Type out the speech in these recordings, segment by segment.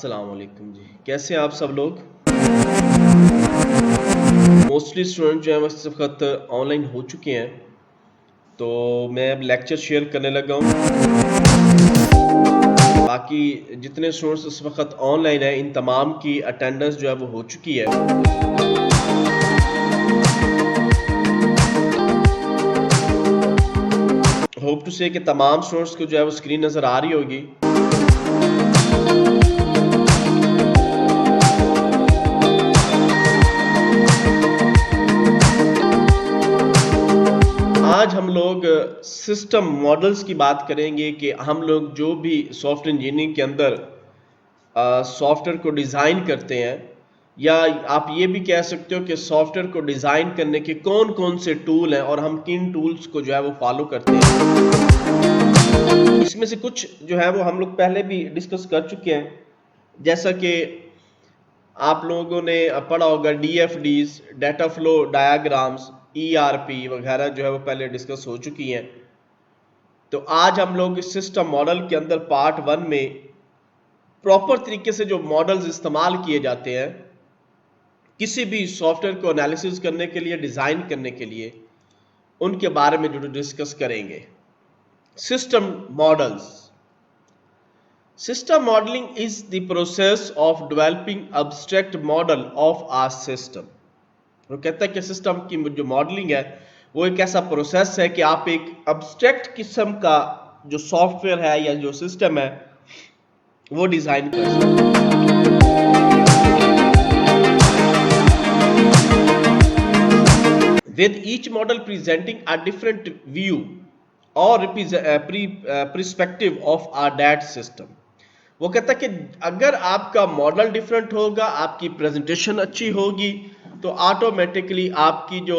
अस्सलाम वालेकुम जी, कैसे हैं आप सब लोग। मोस्टली स्टूडेंट जो है इस वक्त ऑनलाइन हो चुके हैं, तो मैं अब लेक्चर शेयर करने लगा हूँ। बाकी जितने स्टूडेंट्स इस वक्त ऑनलाइन हैं, इन तमाम की अटेंडेंस जो है वो हो चुकी है। होप टू से कि तमाम स्टूडेंट्स को जो है वो स्क्रीन नज़र आ रही होगी। आज हम लोग सिस्टम मॉडल्स की बात करेंगे कि हम लोग जो भी सॉफ्टवेयर इंजीनियरिंग के अंदर सॉफ्टवेयर को डिज़ाइन करते हैं, या आप ये भी कह सकते हो कि सॉफ्टवेयर को डिज़ाइन करने के कौन कौन से टूल हैं और हम किन टूल्स को जो है वो फॉलो करते हैं। इसमें से कुछ जो है वो हम लोग पहले भी डिस्कस कर चुके हैं, जैसा कि आप लोगों ने पढ़ा होगा DFDs, data flow diagrams, ERP वगैरह जो है वो पहले डिस्कस हो चुकी हैं। तो आज हम लोग इस सिस्टम मॉडल के अंदर पार्ट 1 में प्रॉपर तरीके से जो मॉडल्स इस्तेमाल किए जाते हैं किसी भी सॉफ्टवेयर को एनालिसिस करने के लिए, डिज़ाइन करने के लिए, उनके बारे में जो डिस्कस करेंगे। System models. System modeling is the process of developing abstract model of a system. वो कहता है कि सिस्टम की जो मॉडलिंग है वो एक ऐसा प्रोसेस है कि आप एक अब्स्ट्रैक्ट किस्म का जो सॉफ्टवेयर है या जो सिस्टम है वो डिजाइन कर सकते हैं। With each model presenting a different view or perspective of a that system. वो कहता है कि अगर आपका मॉडल डिफरेंट होगा, आपकी प्रेजेंटेशन अच्छी होगी, तो ऑटोमेटिकली आपकी जो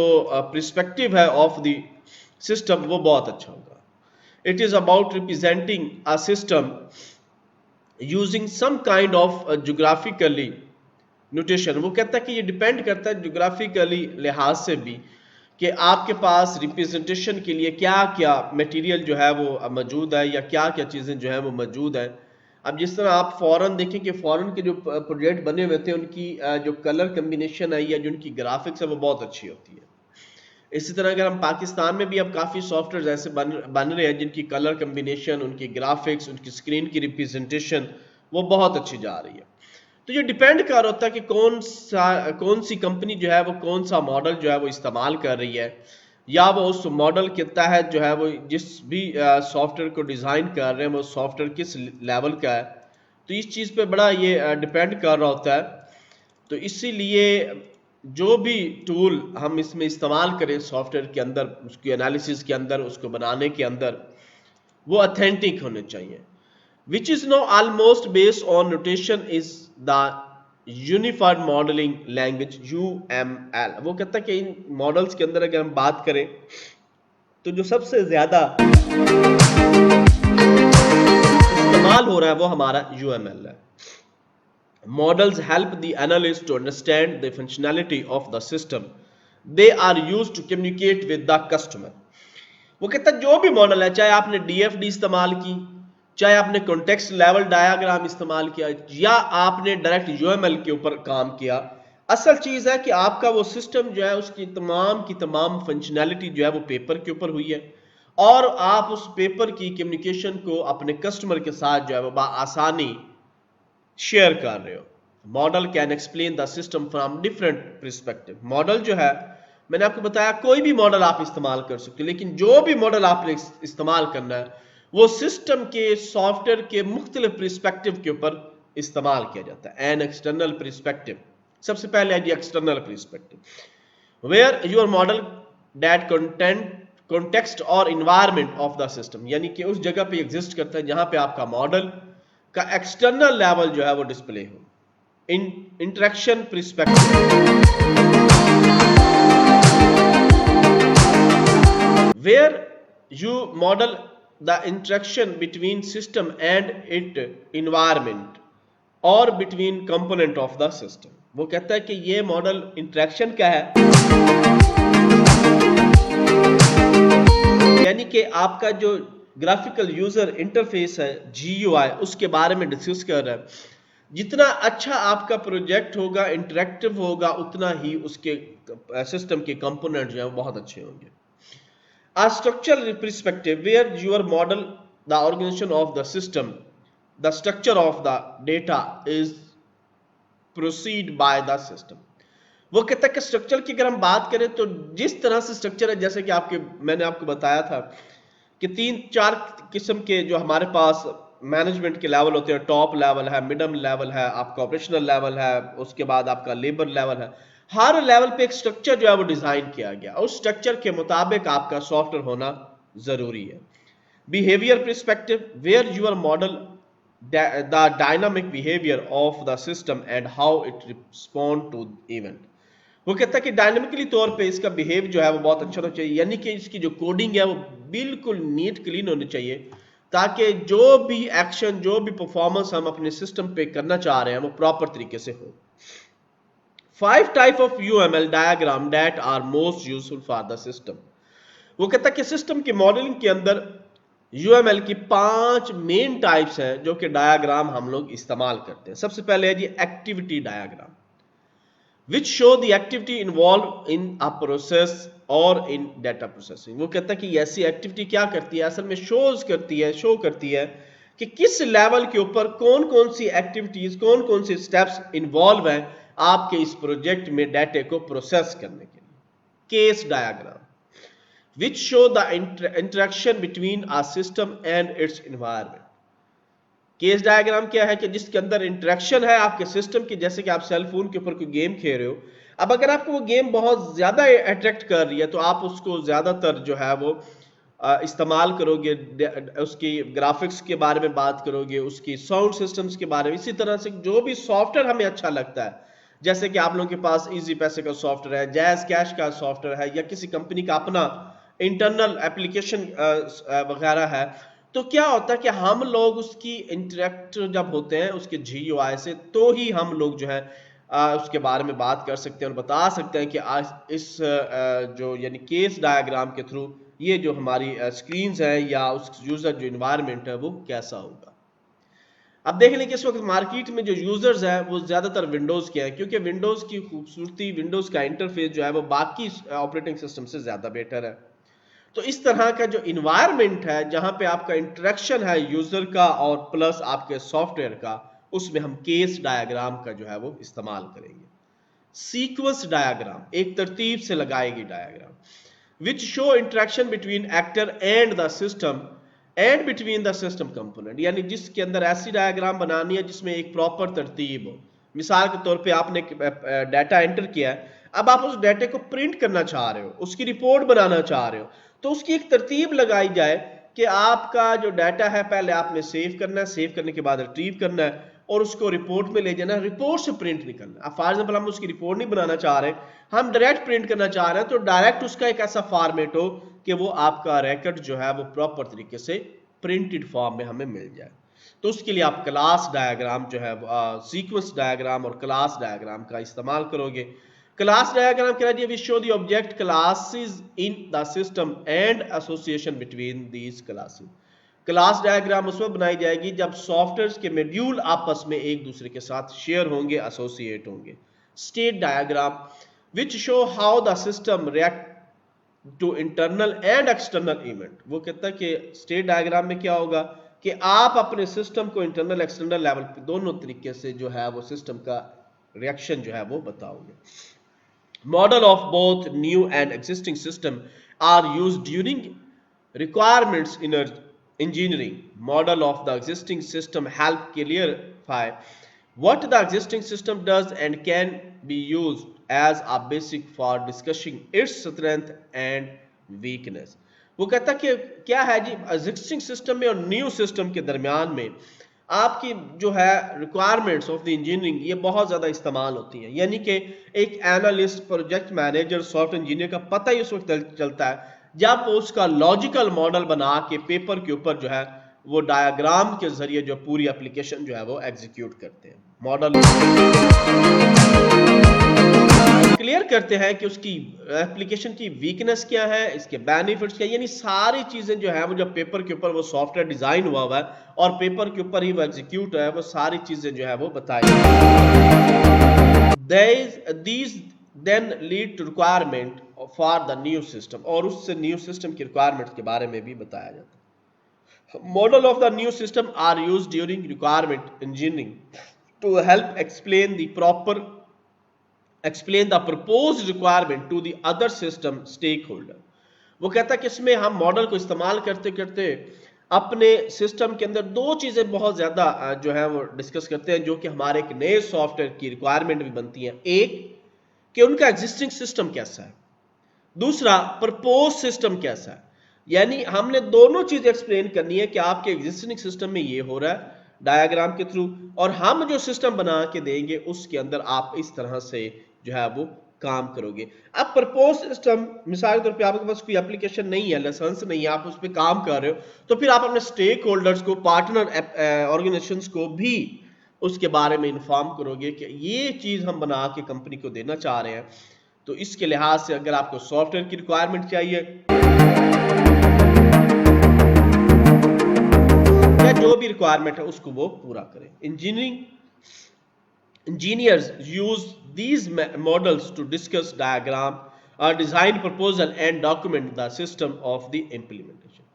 पर्सपेक्टिव है ऑफ द सिस्टम वो बहुत अच्छा होगा। It is about representing a system using some kind of geographically notation. वो कहता है कि ये डिपेंड करता है ज्योग्राफिकली लिहाज से भी कि आपके पास रिप्रेजेंटेशन के लिए क्या क्या मटेरियल जो है वो मौजूद है या क्या क्या चीज़ें जो है वो मौजूद है। अब जिस तरह आप फॉरेन देखें कि फॉरेन के जो प्रोजेक्ट बने हुए थे उनकी जो कलर कम्बिनेशन है या जो उनकी ग्राफिक्स है वो बहुत अच्छी होती है। इसी तरह अगर हम पाकिस्तान में भी अब काफ़ी सॉफ्टवेयर ऐसे बन रहे हैं जिनकी कलर कम्बिनेशन, उनकी ग्राफिक्स, उनकी स्क्रीन की रिप्रेजेंटेशन वो बहुत अच्छी जा रही है। तो ये डिपेंड कर होता है कि कौन सी कंपनी जो है वो कौन सा मॉडल जो है वो इस्तेमाल कर रही है, या वो उस मॉडल के तहत जो है वो जिस भी सॉफ्टवेयर को डिज़ाइन कर रहे हैं वो सॉफ्टवेयर किस लेवल का है। तो इस चीज़ पे बड़ा ये डिपेंड कर रहा होता है। तो इसीलिए जो भी टूल हम इसमें इस्तेमाल करें सॉफ्टवेयर के अंदर, उसकी एनालिसिस के अंदर, उसको बनाने के अंदर, वो अथेंटिक होने चाहिए। Which is now almost based on notation is the unified modelling language UML। वो कहता है कि इन मॉडल्स के अंदर अगर हम बात करें तो जो सबसे ज्यादा इस्तेमाल हो रहा है वो हमारा UML है। Models help the analyst to understand the functionality of the system they are used to communicate with the customer. वो कहता है जो भी मॉडल है, चाहे आपने DFD इस्तेमाल की, चाहे आपने कॉन्टेक्स्ट लेवल डायग्राम इस्तेमाल किया, या आपने डायरेक्ट UML के ऊपर काम किया, असल चीज है कि आपका वो सिस्टम जो है उसकी तमाम की तमाम फंक्शनैलिटी जो है वो पेपर के ऊपर हुई है और आप उस पेपर की कम्युनिकेशन को अपने कस्टमर के साथ जो है वो आसानी शेयर कर रहे हो। Model can explain the system from different perspective. Model जो है, मैंने आपको बताया कोई भी मॉडल आप इस्तेमाल कर सकते हो, लेकिन जो भी मॉडल आपने इस्तेमाल करना है वो सिस्टम के सॉफ्टवेयर के मुख्तलिफ पर्सपेक्टिव के ऊपर इस्तेमाल किया जाता है। एन एक्सटर्नल पर्सपेक्टिव, सबसे पहले है external perspective where your model that context और इन्वायरमेंट ऑफ द सिस्टम, यानी कि उस जगह पे एग्जिस्ट करता है जहां पे आपका मॉडल का एक्सटर्नल लेवल जो है वो डिस्प्ले हो। Interaction perspective, where you model the interaction between system and its environment or between component of the system। वो कहता है कि ये मॉडल इंटरेक्शन क्या है, यानी कि आपका जो ग्राफिकल यूजर इंटरफेस है GUI उसके बारे में डिस्कस कर रहा है। जितना अच्छा आपका प्रोजेक्ट होगा, इंटरेक्टिव होगा, उतना ही उसके सिस्टम के कंपोनेंट जो है वो बहुत अच्छे होंगे। A structural perspective where your model the organization of the system, the structure of the data is proceed by the system। वो कहता है कि स्ट्रक्चर की अगर हम बात करें तो जिस तरह से स्ट्रक्चर है, जैसे कि मैंने आपको बताया था कि 3-4 किस्म के जो हमारे पास मैनेजमेंट के लेवल होते हैं, टॉप लेवल है, मिडम लेवल है, आपका ऑपरेशनल लेवल है, उसके बाद आपका लेबर लेवल है। हर लेवल पे एक स्ट्रक्चर जो है वो डिजाइन किया गया, उस स्ट्रक्चर के मुताबिक आपका सॉफ्टवेयर होना जरूरी है। Behaviour perspective where your model the dynamic behaviour of the system and how it respond to event. वो कहता है कि डायनामिकली तौर पे इसका बिहेव जो है वो बहुत अच्छा होना चाहिए, यानी कि इसकी जो कोडिंग है वो बिल्कुल नीट क्लीन होनी चाहिए, ताकि जो भी एक्शन, जो भी परफॉर्मेंस हम अपने सिस्टम पे करना चाह रहे हैं वो प्रॉपर तरीके से हो। 5 type of UML diagram that are most useful for the system. वो कहता है कि सिस्टम की मॉडलिंग के अंदर UML की 5 मेन टाइप्स हैं जो कि डायग्राम हम लोग इस्तेमाल करते हैं। सबसे पहले है जी activity diagram, which show the activity involved in a process or in data processing। वो कहता है कि ऐसी एक्टिविटी क्या करती है, असल में शो करती है कि किस लेवल के ऊपर कौन कौन सी एक्टिविटीज, कौन कौन सी स्टेप्स इन्वॉल्व हैं आपके इस प्रोजेक्ट में डाटा को प्रोसेस करने के लिए। Case diagram which show the interaction between a system and its environment। Case diagram क्या है कि जिसके अंदर इंटरेक्शन है आपके सिस्टम की, जैसे कि आप सेल फोन के ऊपर कोई गेम खेल रहे हो। अब अगर आपको वो गेम बहुत ज्यादा अट्रैक्ट कर रही है तो आप उसको ज्यादातर जो है वो इस्तेमाल करोगे, उसकी ग्राफिक्स के बारे में बात करोगे, उसकी साउंड सिस्टम्स के बारे में। इसी तरह से जो भी सॉफ्टवेयर हमें अच्छा लगता है, जैसे कि आप लोगों के पास इजी पैसे का सॉफ्टवेयर है, जैज कैश का सॉफ्टवेयर है, या किसी कंपनी का अपना इंटरनल एप्लीकेशन वगैरह है, तो क्या होता है कि हम लोग उसकी इंटरेक्ट जब होते हैं उसके GUI से, तो ही हम लोग जो है उसके बारे में बात कर सकते हैं और बता सकते हैं कि आज इस जो यानी केस डायग्राम के थ्रू ये जो हमारी स्क्रीन्स हैं या उस यूजर जो इन्वायरमेंट है वो कैसा होगा। अब देख लें कि इस वक्त मार्केट में जो यूजर्स हैं वो ज्यादातर विंडोज के हैं, क्योंकि विंडोज की खूबसूरती, विंडोज का इंटरफेस जो है वो बाकी ऑपरेटिंग सिस्टम से ज्यादा बेटर है। तो इस तरह का जो इन्वायरमेंट है जहां पे आपका इंटरेक्शन है यूजर का और प्लस आपके सॉफ्टवेयर का, उसमें हम केस डायग्राम का जो है वो इस्तेमाल करेंगे। सीक्वेंस डायग्राम, एक तरतीब से लगाएगी diagram, which show interaction between actor and the system and between the system component, यानी जिसके अंदर ऐसी डायग्राम बनानी है जिसमें एक प्रॉपर तरतीब हो। मिसाल के तौर पे आपने डाटा एंटर किया है, अब आप उस डाटा को प्रिंट करना चाह रहे हो, उसकी रिपोर्ट बनाना चाह रहे हो, तो उसकी एक तरतीब लगाई जाए कि आपका जो डाटा है पहले आपने सेव करना है, सेव करने के बाद रिट्रीव करना है और उसको रिपोर्ट में ले जाना, रिपोर्ट से प्रिंट निकलना। अब फॉर एग्जांपल हम उसकी रिपोर्ट नहीं बनाना चाह रहे, हम डायरेक्ट प्रिंट करना चाह रहे हैं, तो डायरेक्ट उसका एक ऐसा फॉर्मेट हो कि वो आपका रिकॉर्ड जो है वो प्रॉपर तरीके से प्रिंटेड फॉर्म में हमें मिल जाए। तो उसके लिए आप क्लास डायग्राम जो है सीक्वेंस डायग्राम और क्लास डायग्राम का इस्तेमाल करोगे। क्लास डायग्राम कह रही है we show the object classes in the system and association between these classes. Class diagram उस वक्त बनाई जाएगी जब सॉफ्टवेयर के मॉड्यूल आपस में एक दूसरे के साथ शेयर होंगे, एसोसिएट होंगे। State diagram which show how the system react to internal and external event. वो कहता है कि स्टेट डायग्राम में क्या होगा कि आप अपने सिस्टम को इंटरनल एक्सटर्नल लेवल पे दोनों तरीके से जो है वो सिस्टम का रिएक्शन जो है वो बताओगे। Model of both new and existing system are used during requirements in engineering. Model of the existing system help clarify what the existing system does and can be used as a basic for discussing its strength and weakness. वो कहता कि क्या है जी, existing system में और new system के दरमियान में आपकी जो है रिक्वायरमेंट्स ऑफ द इंजीनियरिंग ये बहुत ज्यादा इस्तेमाल होती हैं। यानी कि एक analyst, project manager, software engineer का पता ही उस वक्त चलता है जब वो उसका लॉजिकल मॉडल बना के पेपर के ऊपर जो है वो डायग्राम के जरिए जो पूरी एप्लीकेशन जो है वो एग्जीक्यूट करते हैं। मॉडल क्लियर करते हैं कि उसकी एप्लीकेशन की वीकनेस क्या है, इसके बेनिफिट्स क्या, यानी सारी चीजें जो है वो जब पेपर के ऊपर वो सॉफ्टवेयर डिजाइन हुआ हुआ है और पेपर के ऊपर ही वो एग्जीक्यूट है, वो सारी चीजें जो है वो बताई। these then lead to requirement for the new system, और उससे न्यू सिस्टम की रिक्वायरमेंट्स के बारे में भी बताया जाता है। Model of the new system are used during requirement engineering to help explain the proposed requirement to the other system stakeholder। वो कहता है कि इसमें हम मॉडल को इस्तेमाल करते करते अपने सिस्टम के अंदर दो चीजें बहुत ज्यादा जो है वो डिस्कस करते हैं, जो कि हमारे एक नए सॉफ्टवेयर की रिक्वायरमेंट भी बनती है। एक कि उनका एग्जिस्टिंग सिस्टम कैसा है, दूसरा प्रपोज सिस्टम कैसा है। यानी हमने दोनों चीजें एक्सप्लेन करनी है कि आपके एग्जिस्टिंग सिस्टम में ये हो रहा है डायग्राम के थ्रू, और हम जो सिस्टम बना के देंगे उसके अंदर आप इस तरह से जो है वो काम करोगे। अब प्रपोज सिस्टम, मिसाल के तौर पे आपके पास कोई एप्लीकेशन नहीं है, लाइसेंस नहीं है, आप उस पर काम कर रहे हो, तो फिर आप अपने स्टेक होल्डर्स को, पार्टनर ऑर्गेनाइजेशंस को भी उसके बारे में इन्फॉर्म करोगे कि ये चीज हम बना के कंपनी को देना चाह रहे हैं। तो इसके लिहाज से अगर आपको सॉफ्टवेयर की रिक्वायरमेंट चाहिए या जो भी रिक्वायरमेंट है उसको वो पूरा करें। Engineers use these models to discuss diagram, design proposal and document the system of the implementation।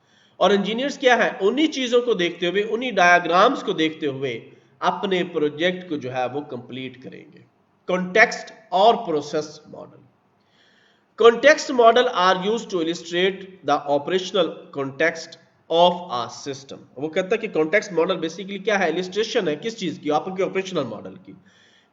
और इंजीनियर्स क्या है, उन्हीं चीजों को देखते हुए, उन्हीं डायग्राम्स को देखते हुए अपने प्रोजेक्ट को जो है वो कंप्लीट करेंगे। कॉन्टेक्स्ट और process model. Context model are used to illustrate the operational context of a system। वो कहता है कि context model बेसिकली क्या है, illustration है किस चीज की, आपके ऑपरेशनल मॉडल की,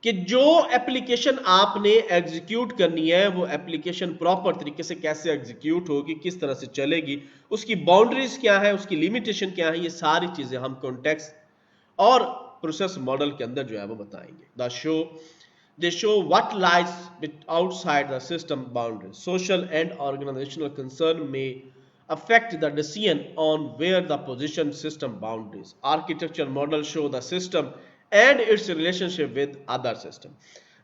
कि जो एप्लीकेशन आपने एग्जीक्यूट करनी है वो एप्लीकेशन प्रॉपर तरीके से कैसे एग्जीक्यूट होगी, किस तरह से चलेगी, उसकी बाउंड्रीज क्या है, उसकी लिमिटेशन क्या है, ये सारी चीजें हम कॉन्टेक्स्ट और प्रोसेस मॉडल के अंदर जो है वो बताएंगे। They show what lies outside the system boundaries. Social and organizational concern may affect the decision on where the position system boundaries. Architecture models show the system and its relationship with other system।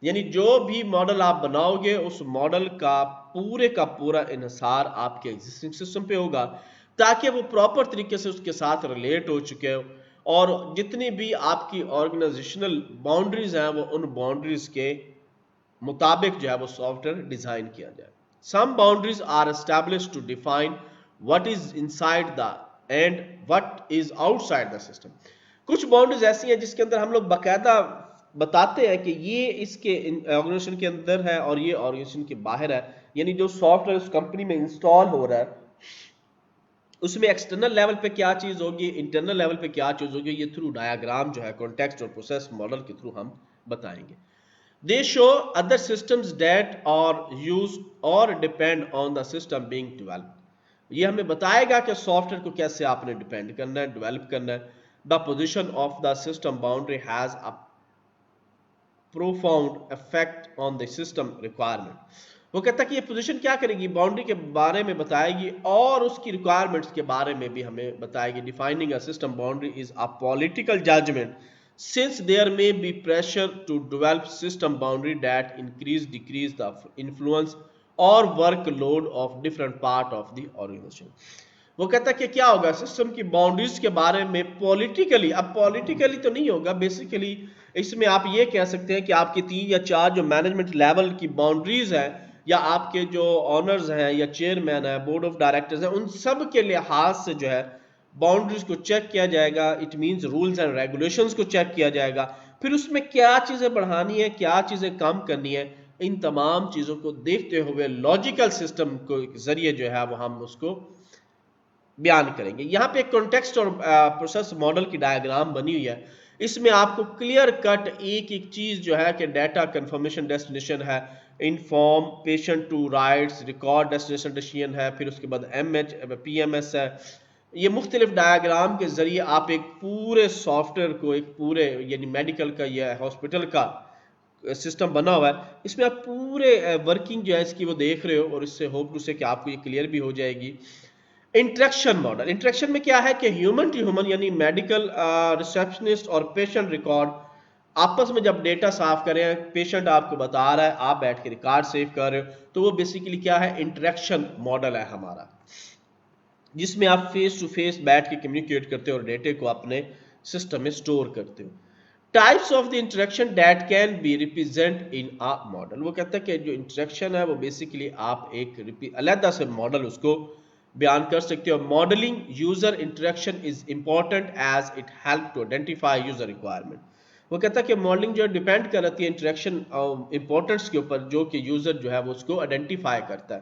यानी जो भी model आप बनाओगे उस model का पूरा इन्हिसार आपके existing system पे होगा, ताकि वो प्रॉपर तरीके से उसके साथ रिलेट हो चुके हो, और जितनी भी आपकी ऑर्गेनाइजेशनल बाउंड्रीज हैं वो उन बाउंड्रीज के मुताबिक जो है वो सॉफ्टवेयर डिजाइन किया जाए। Some boundaries are established to define what is inside the and what is outside the system. कुछ बाउंड्रीज ऐसी हैं जिसके अंदर हम लोग बाकायदा बताते हैं कि ये इसके ऑर्गेनाइजेशन के अंदर है और ये ऑर्गेनाइजेशन के बाहर है। यानी जो सॉफ्टवेयर उस कंपनी में इंस्टॉल हो रहा है उसमें एक्सटर्नल लेवल पे क्या चीज होगी, इंटरनल लेवल पे क्या चीज होगी, ये थ्रू डायग्राम जो है कॉन्टेक्स्ट और प्रोसेस मॉडल के थ्रू हम बताएंगे। They show other systems that are used और depend on the system being developed. ये हमें बताएगा कि सॉफ्टवेयर को कैसे आपने डिपेंड करना है, डेवलप करना है। The position of the system boundary has a profound effect on the system requirement. वो कहता है कि ये पोजीशन क्या करेगी, बाउंड्री के बारे में बताएगी और उसकी रिक्वायरमेंट्स के बारे में भी हमें बताएगी। Defining a system boundary is a political judgement since there may be pressure to develop system boundary that decrease the influence और work load of different part of the organisation. वो कहता है कि क्या होगा, सिस्टम की बाउंड्रीज के बारे में पॉलिटिकली, अब पॉलिटिकली तो नहीं होगा, बेसिकली इसमें आप ये कह सकते हैं कि आपकी 3 या 4 जो मैनेजमेंट लेवल की बाउंड्रीज है, या आपके जो ऑनर्स हैं या चेयरमैन है, बोर्ड ऑफ डायरेक्टर्स हैं, उन सब के लिहाज से जो है बाउंड्रीज को चेक किया जाएगा। It means rules and regulations को चेक किया जाएगा, फिर उसमें क्या चीजें बढ़ानी है, क्या चीजें कम करनी है, इन तमाम चीजों को देखते हुए लॉजिकल सिस्टम को जरिए जो है वो हम उसको बयान करेंगे। यहाँ पे कॉन्टेक्स्ट और प्रोसेस मॉडल की डायग्राम बनी हुई है, इसमें आपको क्लियर कट एक एक चीज जो है कि डाटा कंफर्मेशन डेस्टिनेशन है, inform patient to rights, record destination decision है, फिर उसके बाद MH PMS है। ये मुख्तलिफ डायग्राम के जरिए आप एक पूरे सॉफ्टवेयर को, एक पूरे यानी मेडिकल का या हॉस्पिटल का सिस्टम बना हुआ है, इसमें आप पूरे वर्किंग जो है इसकी वो देख रहे हो, और इससे होप टू से कि आपको ये क्लियर भी हो जाएगी। इंटरेक्शन मॉडल, इंटरेक्शन में क्या है कि ह्यूमन टू ह्यूमन यानी मेडिकल रिसेप्शनिस्ट और पेशेंट रिकॉर्ड आपस में जब डेटा साफ करें, पेशेंट आपको बता रहा है, आप बैठ के रिकॉर्ड सेव कर रहे हो, तो वो बेसिकली क्या है, इंटरेक्शन मॉडल है हमारा, जिसमें आप फेस टू फेस बैठ के कम्युनिकेट करते हो और डेटे को अपने सिस्टम में स्टोर करते हो। Types of the interaction that can be represent in a model, वो कहता है कि जो इंटरेक्शन है वो बेसिकली आप एक अलग से मॉडल उसको बयान कर सकते हो। Modelling user interaction is important as it help to identify user requirement. वो कहता है कि मॉडलिंग जो डिपेंड करती है इंटरेक्शन इंपॉर्टेंस के ऊपर, जो कि यूजर जो है वो उसको आइडेंटिफाई करता है।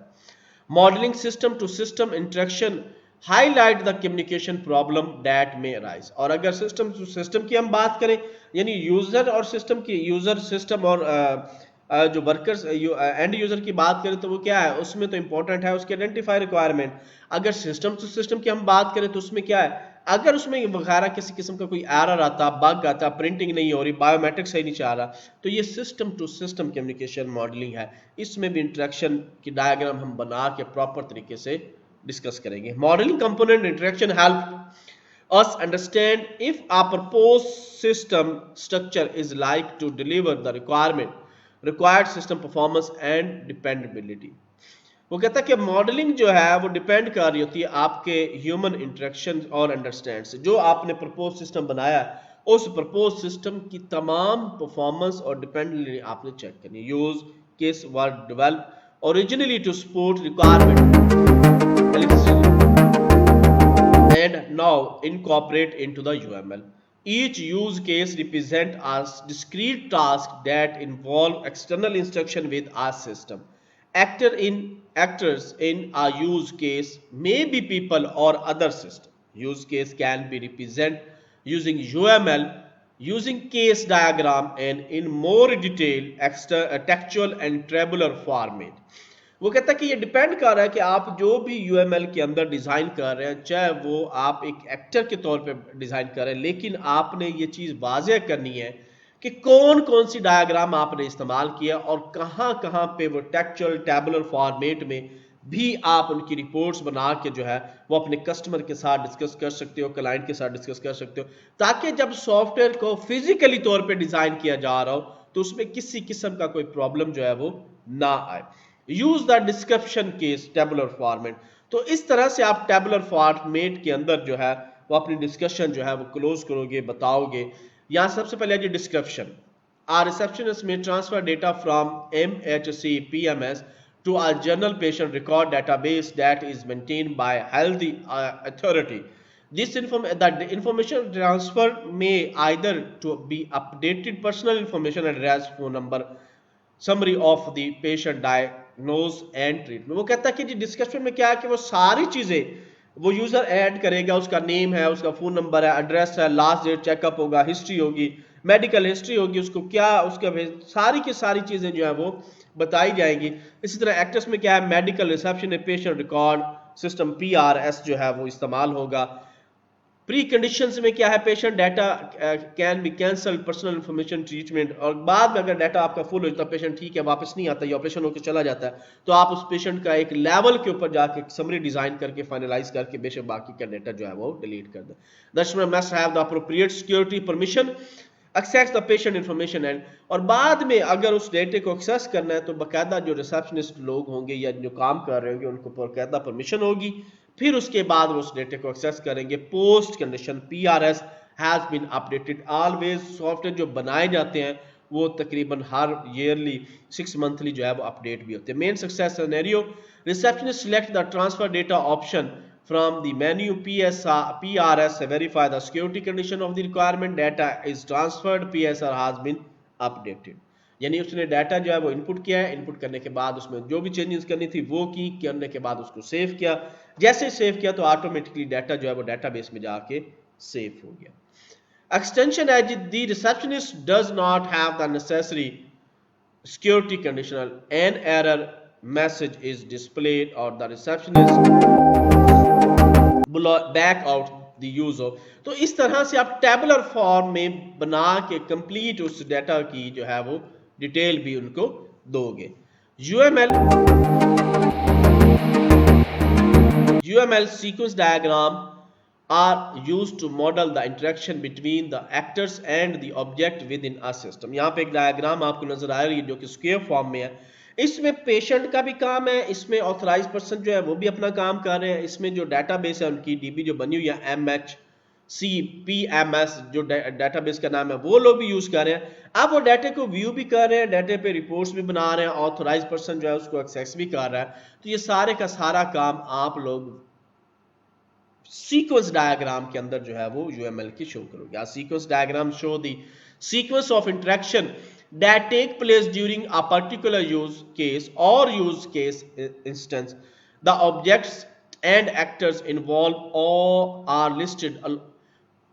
Modelling system to system interaction highlight the communication problem that may arise. और अगर सिस्टम टू सिस्टम की हम बात करें, यानी यूजर और सिस्टम की, यूजर सिस्टम और जो वर्कर्स एंड यूजर की बात करें तो वो क्या है, उसमें तो इंपॉर्टेंट है उसकी आइडेंटिफाई रिक्वायरमेंट। अगर सिस्टम टू सिस्टम की हम बात करें तो उसमें क्या है, अगर उसमें वगैरह किसी किस्म का कोई एरर आता, बग आता, प्रिंटिंग नहीं हो रही, बायोमेट्रिक सही नहीं चाह रहा, तो ये system to system communication modelling है। इसमें भी इंटरेक्शन की डायग्राम हम बना के प्रॉपर तरीके से डिस्कस करेंगे। Modelling component interaction help us understand if a proposed system structure is like to deliver the required system performance and dependability। वो कहता है कि मॉडलिंग जो है वो डिपेंड कर रही होती है आपके ह्यूमन इंटरेक्शन और अंडरस्टैंड से। जो आपने प्रपोज सिस्टम बनाया, उस प्रपोज सिस्टम की तमाम परफॉर्मेंस और डिपेंडेबिलिटी आपने चेक करनी। Use case were develop originally to support requirement and now incorporate into the UML. Each use case represents a discrete task that involve external instruction with a system. Actors in a use case may be people or other system. Use case can be represented using UML, using case diagram, and in more detail textual and tabular format। वो कहता है कि ये depend कर रहा है कि आप जो भी यूएमएल के अंदर डिजाइन कर रहे हैं, चाहे वो आप एक एक्टर के तौर पे डिजाइन कर रहे हैं, लेकिन आपने ये चीज वाज़ेह करनी है कि कौन कौन सी डायग्राम आपने इस्तेमाल किया और कहां कहां पे वो टेक्चुअल टेबुलर फॉर्मेट में भी आप उनकी रिपोर्ट्स बना के जो है वो अपने कस्टमर के साथ डिस्कस कर सकते हो, क्लाइंट के साथ डिस्कस कर सकते हो, ताकि जब सॉफ्टवेयर को फिजिकली तौर पर डिजाइन किया जा रहा हो तो उसमें किसी किस्म का कोई प्रॉब्लम जो है वो ना आए। Use the description case tabular format. तो इस तरह से आप टेबुलर फॉर्मेट के अंदर जो है वो अपनी डिस्कशन जो है वो क्लोज करोगे, बताओगे। यहां सबसे पहले है डिस्क्रिप्शन। आर रिसेप्शनिस्ट में transfer data from MHC PMS to a general patient record database that is maintained by healthy authority. The information transfer may either to be updated personal information, address, phone number, summary of the patient diagnose and treatment. वो कहता है कि description में क्या है कि वो सारी चीजें वो यूजर ऐड करेगा, उसका नेम है, उसका फोन नंबर है, एड्रेस है, लास्ट डेट चेकअप होगा, हिस्ट्री होगी, मेडिकल हिस्ट्री होगी, उसको क्या उसका सारी की सारी चीजें जो है वो बताई जाएंगी। इसी तरह एक्ट्रेस में क्या है, medical reception, patient record system PRS जो है वो इस्तेमाल होगा। प्री कंडीशंस में क्या है, patient data can be cancel, personal information, treatment. और बाद में अगर डाटा आपका फुल हो जाता है, पेशेंट ठीक है वापस नहीं आता या ऑपरेशन होकर चला जाता है, तो आप उस पेशेंट का एक लेवल के ऊपर जाके समरी डिजाइन करके फाइनलाइज करके बेशक बाकी का डाटा जो है वो डिलीट कर दें। दशमें must have the appropriate security permission access the patient information and. और बाद में अगर उस डेटे को एक्सेस करना है तो बाकायदा जो रिसेप्शनिस्ट लोग होंगे या जो काम कर रहे होंगे उनको बाकायदा परमिशन होगी, फिर उसके बाद वो उस डेटे को एक्सेस करेंगे। Post condition PRS has been updated always. Software जो बनाए जाते हैं वो तकरीबन हर ईयरली 6 मंथली जो है वो अपडेट भी होते हैं। Main success scenario, receptionist select the transfer data option from the menu PRS verify the security condition of the requirement, data is transferred, PSR has been updated। यानी उसने डाटा जो है वो इनपुट किया है, इनपुट करने के बाद उसमें जो भी चेंजेस करनी थी वो की, करने के बाद उसको सेव किया। जैसे सेव किया तो ऑटोमेटिकली डाटा जो है वो डाटाबेस में जाके सेव हो गया। एक्सटेंशन है, the receptionist does not have the necessary security conditional, an error message is displayed और the receptionist back out the user. तो इस तरह से आप टेबुलर फॉर्म में बना के कंप्लीट उस डाटा की जो है वो डिटेल भी उनको दोगे। UML sequence diagram are used to model the interaction between the actors and the object within a system। यहाँ पे एक डायग्राम आपको नजर आ रही है जो कि स्क्वायर फॉर्म में है। इसमें पेशेंट का भी काम है, इसमें ऑथराइज पर्सन जो है वो भी अपना काम कर रहे हैं, इसमें जो डेटाबेस है उनकी डीबी जो बनी हुई है MHCPMS जो डेटाबेस का नाम है वो लोग भी यूज कर रहे हैं। अब वो डाटा को व्यू भी कर रहे हैं, डाटा पे रिपोर्ट्स भी बना रहे हैं, ऑथराइज पर्सन जो है उसको एक्सेस भी कर रहा है। तो ये सारे का सारा काम आप लोग सीक्वेंस डायग्राम के अंदर जो है वो यूएमएल की शो करोगे। Sequence diagram show the sequence of interaction that take place during a particular use case instance. The objects and actors involved all are listed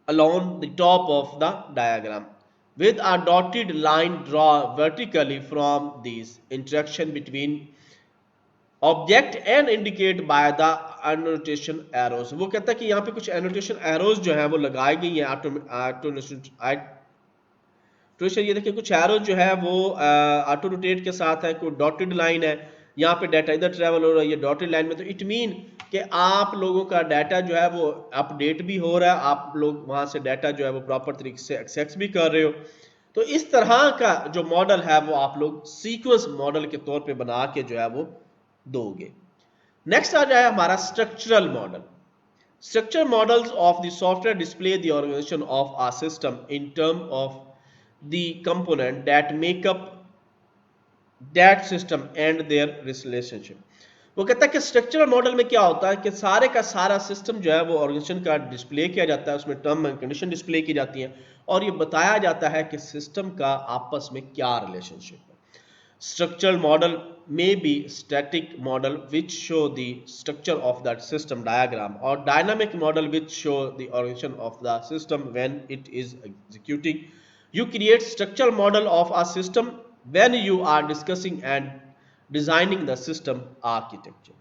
along the top of the diagram with a dotted line drawn vertically from these interaction between object and indicate by the annotation arrows. वो कहता है कि यहाँ पे कुछ annotation arrows जो है वो लगाई गई है ऑटोमेशन। ये देखिए कुछ एरोज जो है वो ऑटो रोटेट के साथ है, कोई डॉटेड लाइन है, यहाँ पे डाटा इधर ट्रेवल हो रहा है ये डॉटेड लाइन में। तो इट मीन कि आप लोगों का डाटा जो है वो अपडेट भी हो रहा है, आप लोग वहां से डाटा जो है वो प्रॉपर तरीके से एक्सेस भी कर रहे हो। तो इस तरह का जो मॉडल है वो आप लोग सीक्वेंस मॉडल के तौर पे बना के जो है वो दोगे। नेक्स्ट आ जाए हमारा structural model. Structure models of the software display the organization of a system in term of the component that make up that system and their relationship. वो कहता है कि स्ट्रक्चरल मॉडल में क्या होता है कि सारे का सारा सिस्टम जो है वो ऑर्गेनाइजेशन का डिस्प्ले किया जाता है, उसमें टर्म एंड कंडीशन डिस्प्ले की जाती हैं और ये बताया जाता है कि सिस्टम का आपस में क्या रिलेशनशिप है। Structural model may be static model which show the structure of that system diagram or dynamic model which show the organization of the system when it is executing. You create structural model of a system when you are discussing and designing the system architecture.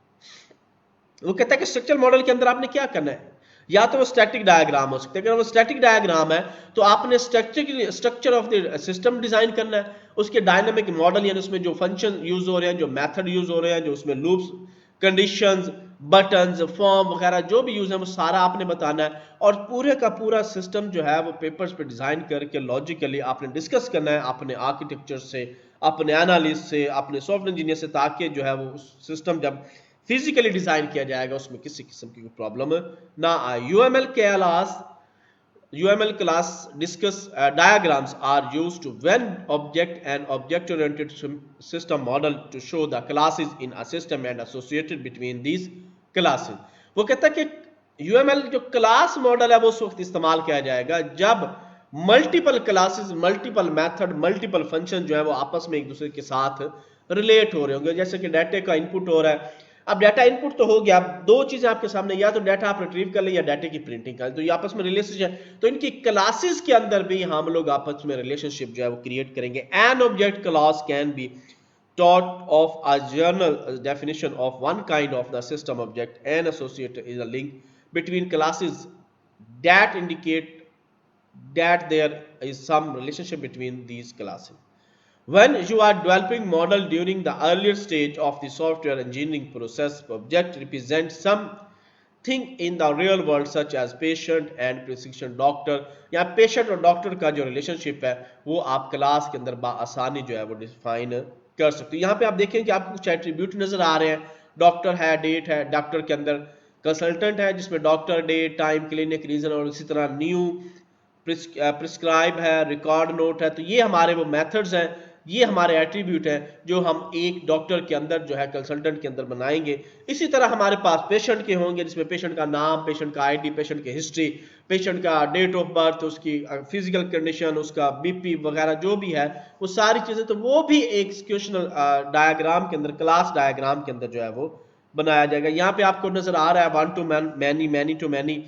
वो कहता है कि structural model के अंदर आपने क्या करना है, या तो वो स्टैटिक डायग्राम हो सकता है। अगर वो स्टैटिक डायग्राम है तो आपने structure of the system design करना है, उसके डायनामिक मॉडल यानी उसमें जो फंक्शन यूज हो रहे हैं, जो मेथड यूज हो रहे हैं, जो उसमें लूप्स, कंडीशंस, बटन्स, फॉर्म वगैरह जो भी यूज है वो सारा आपने बताना है। और पूरे का पूरा सिस्टम जो है वो पेपर्स पे डिजाइन करके लॉजिकली आपने डिस्कस करना है अपने आर्किटेक्चर से, अपने एनालिस्ट से, अपने सॉफ्टवेयर इंजीनियर से, ताकि जो है वो सिस्टम जब फिजिकली डिजाइन किया जाएगा उसमें किसी किस्म की प्रॉब्लम ना आए। UML class discuss diagrams are used to when object and object oriented system model to show the classes in a system and associated between these classes। वो कहता है कि UML जो क्लास मॉडल है वो उस वक्त इस्तेमाल किया जाएगा जब multiple classes, multiple method, multiple function जो है वो आपस में एक दूसरे के साथ रिलेट हो रहे होंगे। जैसे कि डाटा का इनपुट हो रहा है, अब डाटा इनपुट तो हो गया, अब दो चीजें आपके सामने, या तो डाटा आप रिट्रीव कर ले या डाटा की प्रिंटिंग कर ले, तो ये आपस में रिलेशनशिप है। तो इनकी क्लासेस के अंदर भी हम लोग आपस में रिलेशनशिप जो है वो क्रिएट करेंगे। An object class can be taught of a general definition of one kind of the system object and associated is a link between classes that indicate that there is some relationship between these classes. When you are developing model during the earlier stage of the software engineering process, object represents something in the real world such as patient and prescription doctor। या patient और doctor का जो relationship है वो आप class के अंदर आसानी जो है वो डिफाइन कर सकते हो। यहाँ पे आप देखें कि आपको कुछ एट्रीब्यूट नजर आ रहे हैं, डॉक्टर है, डेट है, डॉक्टर के अंदर कंसल्टेंट है जिसमें doctor, date, time, clinic, reason और इसी तरह न्यू, प्रिस्क्राइब है, रिकॉर्ड नोट है। तो ये हमारे वो मेथड्स हैं, ये हमारे एट्रीब्यूट हैं जो हम एक डॉक्टर के अंदर जो है कंसल्टेंट के अंदर बनाएंगे। इसी तरह हमारे पास पेशेंट के होंगे जिसमें पेशेंट का नाम, पेशेंट का आईडी, पेशेंट की हिस्ट्री, पेशेंट का डेट ऑफ बर्थ, उसकी फिजिकल कंडीशन, उसका बीपी वगैरह जो भी है वो सारी चीजें, तो वो भी एक सिक्वेंशियल डायग्राम के अंदर, क्लास डायग्राम के अंदर जो है वो बनाया जाएगा। यहाँ पे आपको नजर आ रहा है one to many, many to many,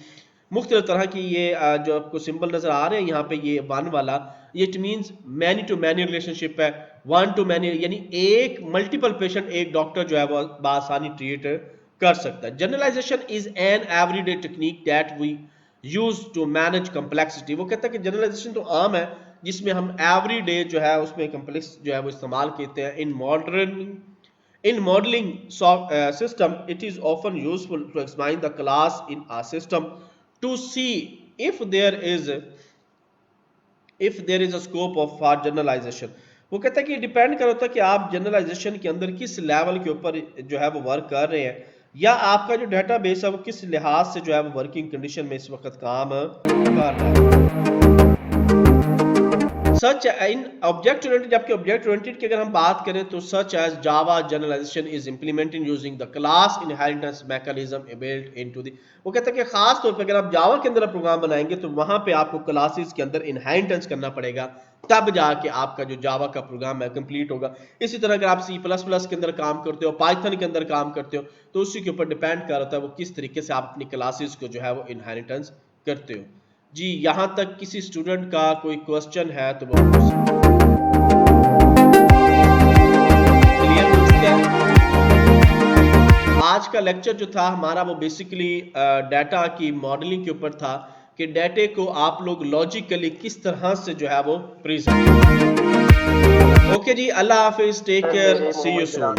मुख्तलिफ तरह की ये जो आपको सिंबल नजर आ रहे हैं यहाँ पे, ये वन वाला, ये it means many to many relationship है। वन टू मैनी यानी एक मल्टीपल पेशेंट एक डॉक्टर जो है वो बासानी ट्रीट कर सकता है। Generalization is an everyday technique that we use to manage complexity. वो कहता है कि जनरलाइजेशन तो आम है जिसमें हम एवरीडे जो है उसमें कम्प्लेक्स जो है वो इस्तेमाल करते हैं। In modeling system, it is often useful to examine the class in a system to see if there is a scope of for generalization। वो कहता है कि डिपेंड करता है कि आप जनरलाइजेशन के अंदर किस लेवल के ऊपर जो है वो वर्क कर रहे हैं, या आपका जो डेटाबेस है वो किस लिहाज से जो है वो वर्किंग कंडीशन में इस वक्त काम कर रहा है। सच इन ऑब्जेक्ट ओरिएंटेड, जबकि ऑब्जेक्ट ओरिएंटेड की अगर हम बात करें तो such as Java generalization is implemented using the class inheritance mechanism built into the. वो कहता है कि खास तौर पर अगर आप जावा के अंदर प्रोग्राम बनाएंगे तो वहां पे आपको क्लासेस के अंदर इनहेरिटेंस करना पड़ेगा, तब जाके आपका जो जावा का प्रोग्राम है कंप्लीट होगा। इसी तरह अगर आप C++ के अंदर काम करते हो, पाइथन के अंदर काम करते हो, तो उसी के ऊपर डिपेंड कर होता है वो किस तरीके से आप अपनी क्लासेस को जो है वो इनहेरिटेंस करते हो। जी यहां तक किसी स्टूडेंट का कोई क्वेश्चन है तो वो क्लियर हो चुका है। आज का लेक्चर जो था हमारा वो बेसिकली डाटा की मॉडलिंग के ऊपर था कि डाटे को आप लोग लॉजिकली किस तरह से जो है वो प्रेजेंट। ओके जी, अल्लाह हाफिज, take care, see you soon.